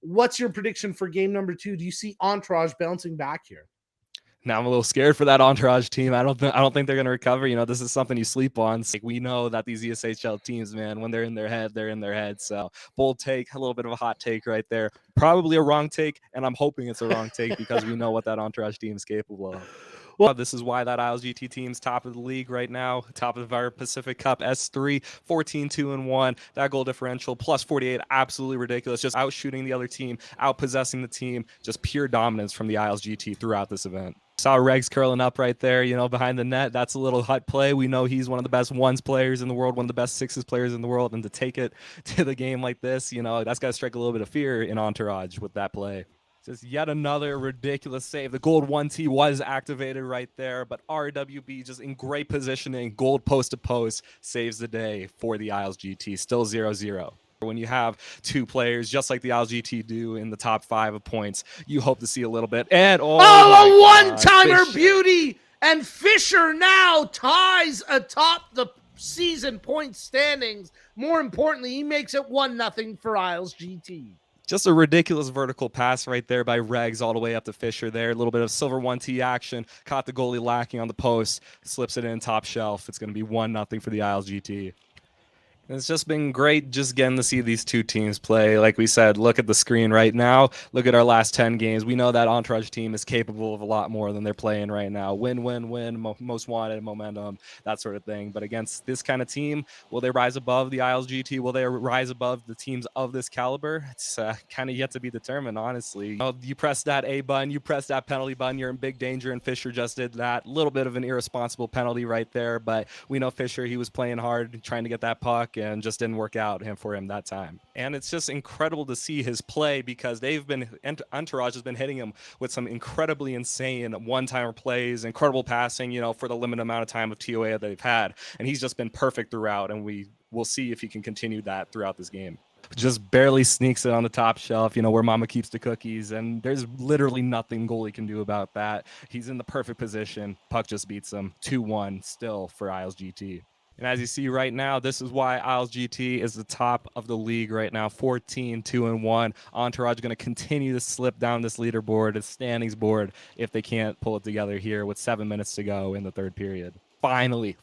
What's your prediction for game number 2? Do you see Entourage bouncing back here? Now I'm a little scared for that Entourage team. I don't think they're going to recover. You know, this is something you sleep on. So, like, we know that these ESHL teams, man, when they're in their head, they're in their head. So bold take, a little bit of a hot take right there. Probably a wrong take, and I'm hoping it's a wrong take because we know what that Entourage team is capable of. Well, this is why that IslesGT team's top of the league right now, top of our Pacific Cup S3, 14-2-1. That goal differential plus 48, absolutely ridiculous. Just outshooting the other team, outpossessing the team, just pure dominance from the IslesGT throughout this event. Saw Regs curling up right there, you know, behind the net. That's a little hut play. We know he's one of the best ones players in the world, one of the best sixes players in the world, and to take it to the game like this, you know, that's got to strike a little bit of fear in Entourage with that play. Just yet another ridiculous save. The gold 1T was activated right there, but RWB just in great positioning. Gold post to post saves the day for the IslesGT. Still 0-0. When you have two players just like the IslesGT do in the top 5 of points, you hope to see a little bit. And a one-timer beauty! And Fisher now ties atop the season point standings. More importantly, he makes it 1-0 for IslesGT. Just a ridiculous vertical pass right there by Regs all the way up to Fisher there. A little bit of silver 1T action. Caught the goalie lacking on the post. Slips it in top shelf. It's going to be 1-0 for the IslesGT. It's just been great just getting to see these two teams play. Like we said, look at the screen right now. Look at our last 10 games. We know that Entourage team is capable of a lot more than they're playing right now. Win, win, win, most wanted, momentum, that sort of thing. But against this kind of team, will they rise above the IslesGT? Will they rise above the teams of this caliber? It's kind of yet to be determined, honestly. You know, you press that A button, you press that penalty button, you're in big danger, and Fisher just did that. A little bit of an irresponsible penalty right there, but we know Fisher, he was playing hard, trying to get that puck, and just didn't work out for him that time. And it's just incredible to see his play because Entourage has been hitting him with some incredibly insane one-timer plays, incredible passing, you know, for the limited amount of time of TOA that they've had. And he's just been perfect throughout, and we'll see if he can continue that throughout this game. Just barely sneaks it on the top shelf, you know, where mama keeps the cookies, and there's literally nothing goalie can do about that. He's in the perfect position. Puck just beats him. 2-1 still for IslesGT. And as you see right now, this is why IslesGT is the top of the league right now, 14-2-1. Entourage going to continue to slip down this leaderboard, this standings board, if they can't pull it together here with 7 minutes to go in the third period. Finally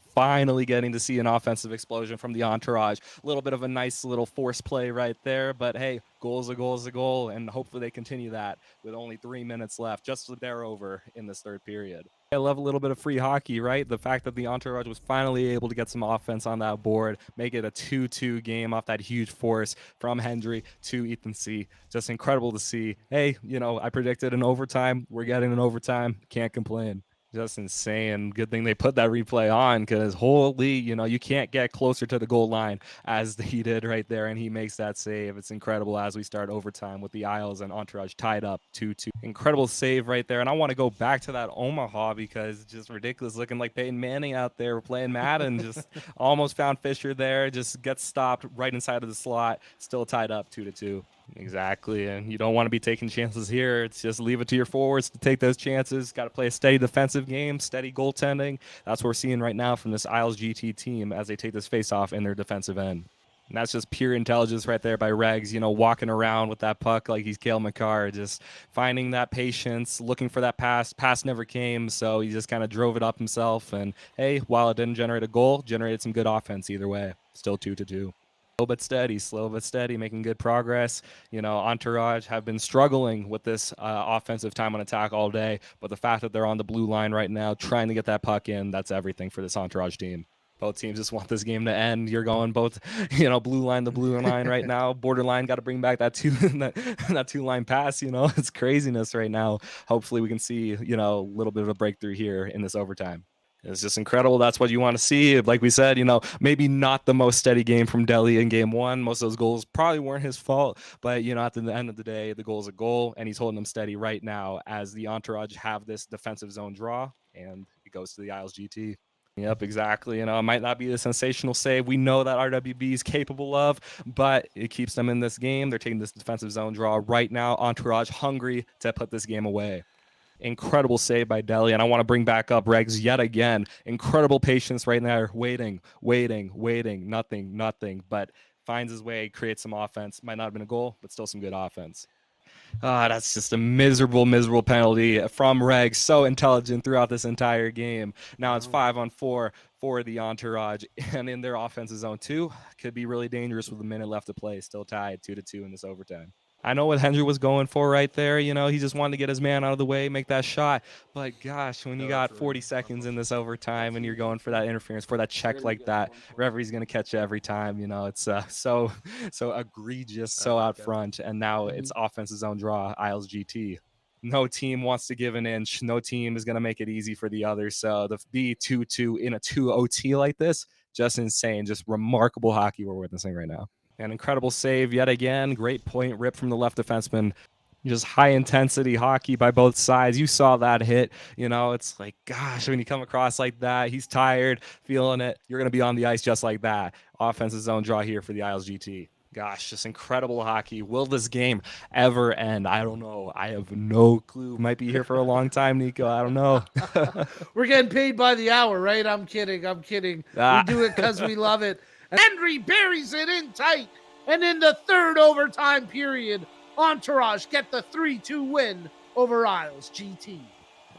getting to see an offensive explosion from the Entourage. A little bit of a nice little force play right there, but hey, goal is a goal is a goal, and hopefully they continue that with only 3 minutes left, just so they're over in this third period. I love a little bit of free hockey, right? The fact that the Entourage was finally able to get some offense on that board, make it a 2-2 game off that huge force from Hendry to Ethan C. Just incredible to see. Hey, you know, I predicted an overtime. We're getting an overtime. Can't complain. Just insane. Good thing they put that replay on because holy, you know, you can't get closer to the goal line as he did right there, and he makes that save. It's incredible as we start overtime with the Isles and Entourage tied up 2-2. Incredible save right there, and I want to go back to that Omaha because it's just ridiculous looking like Peyton Manning out there. We're playing Madden, just almost found Fisher there, just gets stopped right inside of the slot, still tied up 2-2. Exactly, and you don't want to be taking chances here. It's just leave it to your forwards to take those chances. Got to play a steady defensive game, steady goaltending. That's what we're seeing right now from this IslesGT team as they take this face-off in their defensive end. And that's just pure intelligence right there by Regs, you know, walking around with that puck like he's Cale Makar, just finding that patience, looking for that pass. Pass never came, so he just kind of drove it up himself. And, hey, while it didn't generate a goal, generated some good offense either way. Still 2-2. Slow but steady, making good progress. You know, Entourage have been struggling with this offensive time on attack all day, but the fact that they're on the blue line right now, trying to get that puck in, that's everything for this Entourage team. Both teams just want this game to end. You're going both, you know, blue line to blue line right now. Borderline got to bring back that two-line pass, you know. It's craziness right now. Hopefully we can see, you know, a little bit of a breakthrough here in this overtime. It's just incredible. That's what you want to see. Like we said, you know, maybe not the most steady game from Delhi in game one. Most of those goals probably weren't his fault. But, you know, at the end of the day, the goal is a goal, and he's holding them steady right now as the Entourage have this defensive zone draw, and it goes to the IslesGT. Yep, exactly. You know, it might not be the sensational save we know that RWB is capable of, but it keeps them in this game. They're taking this defensive zone draw right now. Entourage hungry to put this game away. Incredible save by Delhi, and I want to bring back up Regs yet again. Incredible patience right there, waiting, nothing, but finds his way, creates some offense. Might not have been a goal, but still some good offense. That's just a miserable, miserable penalty from Reg. So intelligent throughout this entire game. Now it's 5-on-4 for the Entourage, and in their offensive zone too. Could be really dangerous with a minute left to play. Still tied 2-2 in this overtime. I know what Hendry was going for right there. You know, he just wanted to get his man out of the way, make that shot. But gosh, when you got 40 seconds in this overtime and you're going for that interference, for that check like that, referee's going to catch you every time. You know, it's so egregious, so out front. And now it's offensive zone draw, IslesGT. No team wants to give an inch. No team is going to make it easy for the other. So the B2-2 in a 2 OT like this, just insane. Just remarkable hockey we're witnessing right now. An incredible save yet again. Great point rip from the left defenseman. Just high intensity hockey by both sides. You saw that hit. You know, it's like, gosh, when you come across like that, he's tired, feeling it. You're going to be on the ice just like that. Offensive zone draw here for the IslesGT. Gosh, just incredible hockey. Will this game ever end? I don't know. I have no clue. Might be here for a long time, Nico. I don't know. We're getting paid by the hour, right? I'm kidding. We do it because we love it. Henry buries it in tight. And in the third overtime period, Entourage get the 3-2 win over IslesGT.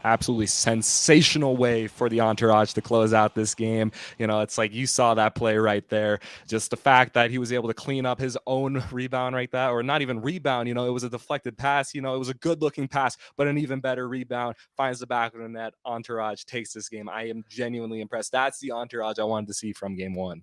Absolutely sensational way for the Entourage to close out this game. You know, it's like you saw that play right there. Just the fact that he was able to clean up his own rebound right there, or not even rebound. You know, it was a deflected pass. You know, it was a good-looking pass, but an even better rebound. Finds the back of the net. Entourage takes this game. I am genuinely impressed. That's the Entourage I wanted to see from game one.